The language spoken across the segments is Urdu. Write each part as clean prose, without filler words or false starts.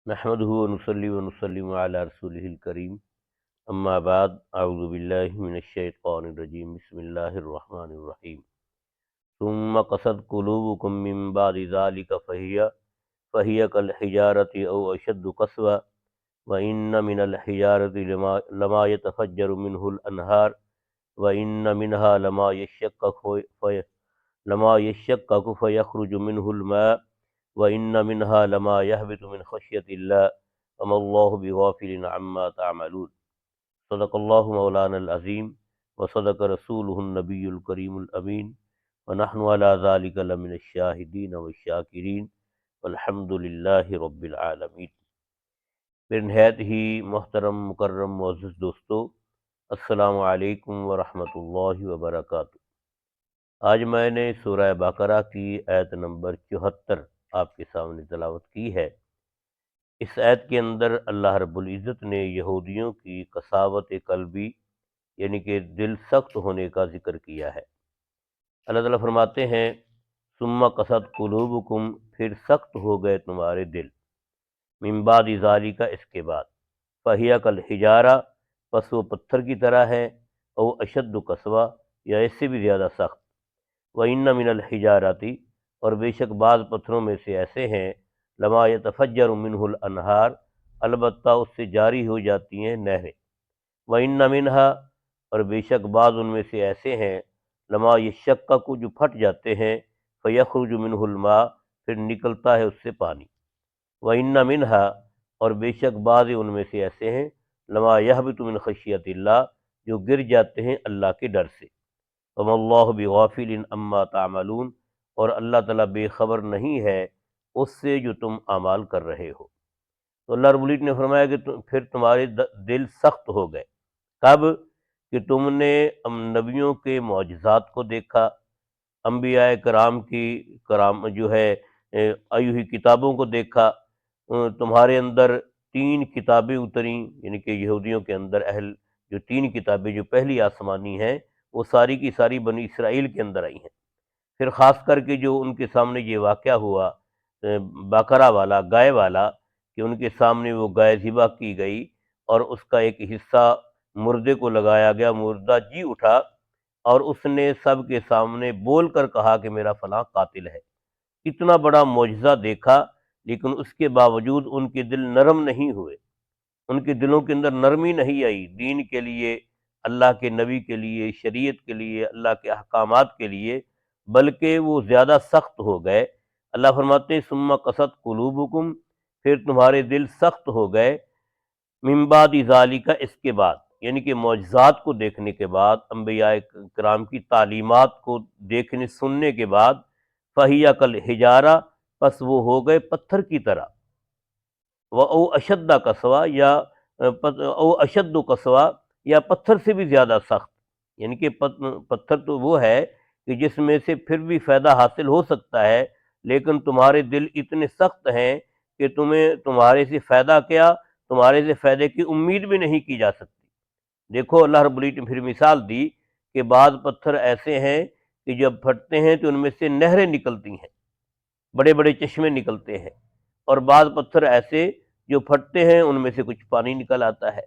نحمدہ ونصلی ونسلم علی رسولہ الکریم، اما بعد، اعوذ باللہ من الشیطان الرجیم، بسم اللہ الرحمن الرحیم۔ ثم قست قلوبکم من بعد ذلک فہی کالحجارۃ او اشد قسوۃ وان من الحجارۃ لما یتفجر منہ الانہار وان منها لما يشقق فيخرج منه الماء وإن منها لما يهبط من خشية الله وما الله بغافل عما تعملون۔ صدق الله مولانا العظیم وصدق رسوله النبی الکریم الامین ونحن على ذلك لمن الشاہدین والشاکرین والحمد للہ رب العالمین۔ پھر نہایت ہی محترم مکرم معزز دوستو، السلام علیکم ورحمۃ اللہ وبرکاتہ۔ آج میں نے سورہ بقرہ کی آیت نمبر 74 آپ کے سامنے تلاوت کی ہے۔ اس آیت کے اندر اللہ رب العزت نے یہودیوں کی قساوت قلبی یعنی کہ دل سخت ہونے کا ذکر کیا ہے۔ اللہ تعالیٰ فرماتے ہیں ثم قست قلوبکم، پھر سخت ہو گئے تمہارے دل، من بعد ذالک، اس کے بعد، فہی کالحجارہ، پس وہ پتھر کی طرح ہے، او اشد قسوہ، یا اس سے بھی زیادہ سخت، وَإِنَّ مِنَ الْحِجَارَةِ، اور بے شک بعض پتھروں میں سے ایسے ہیں، لما یتفجر منہ الانہار، البتہ اس سے جاری ہو جاتی ہیں نہریں، وَإِنَّ مِنْهَا، اور بے شک بعض ان میں سے ایسے ہیں، لما یشقق، جو پھٹ جاتے ہیں، فیخرج منہ الماء، پھر نکلتا ہے اس سے پانی، وَإِنَّ مِنْهَا، اور بے شک بعض ان میں سے ایسے ہیں، لما یہبط من خشیۃ اللہ، جو گر جاتے ہیں اللہ کے ڈر سے، وما اللہ بغافل عما تعملون، اور اللہ تعالیٰ بے خبر نہیں ہے اس سے جو تم اعمال کر رہے ہو۔ تو اللہ رب العزت نے فرمایا کہ پھر تمہارے دل سخت ہو گئے، کب کہ تم نے نبیوں کے معجزات کو دیکھا، انبیاء کرام کی جو ہے ایوہی کتابوں کو دیکھا، تمہارے اندر 3 کتابیں اتریں، یعنی کہ یہودیوں کے اندر جو 3 کتابیں جو پہلی آسمانی ہیں وہ ساری کی ساری بنی اسرائیل کے اندر آئی ہیں۔ پھر خاص کر کے جو ان کے سامنے یہ واقعہ ہوا بقرہ والا، گائے والا، کہ ان کے سامنے وہ گائے ذبح کی گئی اور اس کا ایک حصہ مردے کو لگایا گیا، مردہ جی اٹھا اور اس نے سب کے سامنے بول کر کہا کہ میرا فلاں قاتل ہے۔ اتنا بڑا معجزہ دیکھا، لیکن اس کے باوجود ان کے دل نرم نہیں ہوئے، ان کے دلوں کے اندر نرمی نہیں آئی دین کے لیے، اللہ کے نبی کے لیے، شریعت کے لیے، اللہ کے احکامات کے لیے، بلکہ وہ زیادہ سخت ہو گئے۔ اللہ فرماتے ہیں ثم قست قلوبکم، پھر تمہارے دل سخت ہو گئے، من بعد ذالک، اس کے بعد، یعنی کہ معجزات کو دیکھنے کے بعد، انبیاء کرام کی تعلیمات کو دیکھنے سننے کے بعد، فہی کالحجارہ، پس وہ ہو گئے پتھر کی طرح، او اشد قسوہ، یا او اشد قسوہ، یا پتھر سے بھی زیادہ سخت، یعنی کہ پتھر تو وہ ہے کہ جس میں سے پھر بھی فائدہ حاصل ہو سکتا ہے، لیکن تمہارے دل اتنے سخت ہیں کہ تمہارے سے فائدہ کیا، تمہارے سے فائدے کی امید بھی نہیں کی جا سکتی۔ دیکھو اللہ رب العزت نے پھر مثال دی کہ بعض پتھر ایسے ہیں کہ جب پھٹتے ہیں تو ان میں سے نہریں نکلتی ہیں، بڑے بڑے چشمے نکلتے ہیں، اور بعض پتھر ایسے جو پھٹتے ہیں ان میں سے کچھ پانی نکل آتا ہے،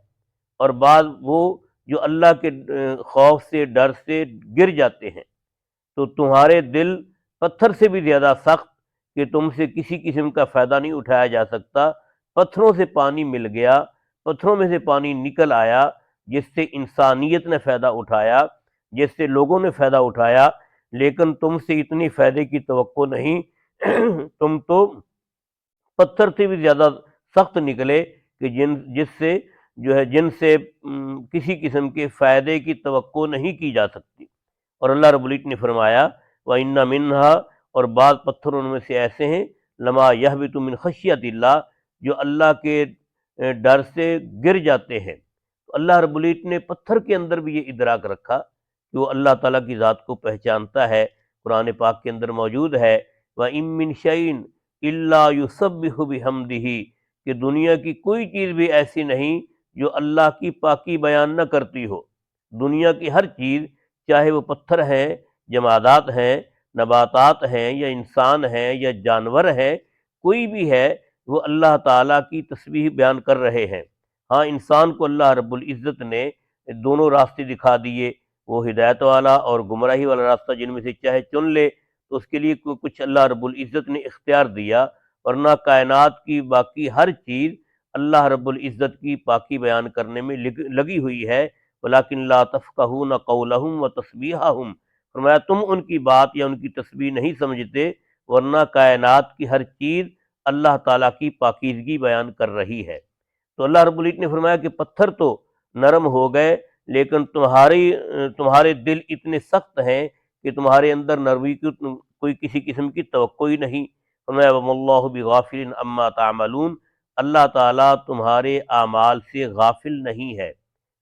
اور بعض وہ جو اللہ کے خوف سے، ڈر سے گر جاتے ہیں۔ تو تمہارے دل پتھر سے بھی زیادہ سخت کہ تم سے کسی قسم کا فائدہ نہیں اٹھایا جا سکتا، پتھروں سے پانی مل گیا، پتھروں میں سے پانی نکل آیا، جس سے انسانیت نے فائدہ اٹھایا، جس سے لوگوں نے فائدہ اٹھایا، لیکن تم سے اتنی فائدے کی توقع نہیں، تم تو پتھر سے بھی زیادہ سخت نکلے کہ جن سے کسی قسم کے فائدے کی توقع نہیں کی جا سکتی۔ اور اللہ رب العزت نے فرمایا وَإِنَّ مِنْهَا، اور بعض پتھر ان میں سے ایسے ہیں، لما یہبط من خشیۃ اللہ، جو اللہ کے ڈر سے گر جاتے ہیں۔ تو اللہ رب العزت نے پتھر کے اندر بھی یہ ادراک رکھا کہ وہ اللہ تعالیٰ کی ذات کو پہچانتا ہے۔ قرآن پاک کے اندر موجود ہے وَإِن مِّن شَيْءٍ إِلَّا يُسَبِّحُ بِحَمْدِهِ، کہ دنیا کی کوئی چیز بھی ایسی نہیں جو اللہ کی پاکی بیان نہ کرتی ہو۔ دنیا کی ہر چیز، چاہے وہ پتھر ہیں، جمادات ہیں، نباتات ہیں، یا انسان ہیں، یا جانور ہیں، کوئی بھی ہے، وہ اللہ تعالیٰ کی تسبیح بیان کر رہے ہیں۔ ہاں، انسان کو اللہ رب العزت نے دونوں راستے دکھا دیے، وہ ہدایت والا اور گمراہی والا راستہ جن میں سے چاہے چن لے، تو اس کے لیے کچھ اللہ رب العزت نے اختیار دیا، ورنہ کائنات کی باقی ہر چیز اللہ رب العزت کی پاکی بیان کرنے میں لگی ہوئی ہے۔ ولیکن لا تفقہون قولہم و تسبیحہم، فرمایا تم ان کی بات یا ان کی تسبیح نہیں سمجھتے، ورنہ کائنات کی ہر چیز اللہ تعالیٰ کی پاکیزگی بیان کر رہی ہے۔ تو اللہ رب العزت نے فرمایا کہ پتھر تو نرم ہو گئے، لیکن تمہارے دل اتنے سخت ہیں کہ تمہارے اندر نرمی کی کوئی کسی قسم کی توقع ہی نہیں۔ فرمایا وَمَا اللَّهُ بِغَافِلٍ عَمَّا تَعْمَلُونَ، اللہ تعالیٰ تمہارے اعمال سے غافل نہیں ہے،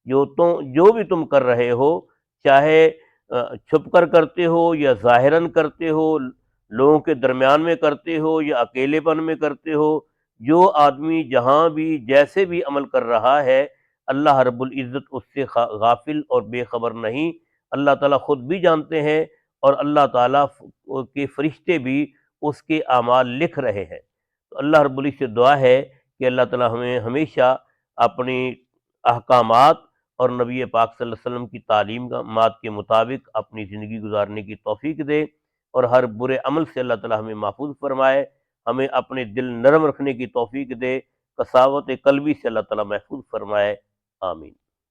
جو بھی تم کر رہے ہو، چاہے چھپ کر کرتے ہو یا ظاہراً کرتے ہو، لوگوں کے درمیان میں کرتے ہو یا اکیلے پن میں کرتے ہو، جو آدمی جہاں بھی جیسے بھی عمل کر رہا ہے، اللہ رب العزت اس سے غافل اور بے خبر نہیں۔ اللہ تعالیٰ خود بھی جانتے ہیں، اور اللہ تعالیٰ کے فرشتے بھی اس کے اعمال لکھ رہے ہیں۔ تو اللہ رب العزت سے دعا ہے کہ اللہ تعالیٰ ہمیں ہمیشہ اپنی احکامات اور نبی پاک صلی اللہ علیہ وسلم کی تعلیمات کے مطابق اپنی زندگی گزارنے کی توفیق دے، اور ہر برے عمل سے اللہ تعالیٰ ہمیں محفوظ فرمائے، ہمیں اپنے دل نرم رکھنے کی توفیق دے، قساوت قلبی سے اللہ تعالیٰ محفوظ فرمائے، آمین۔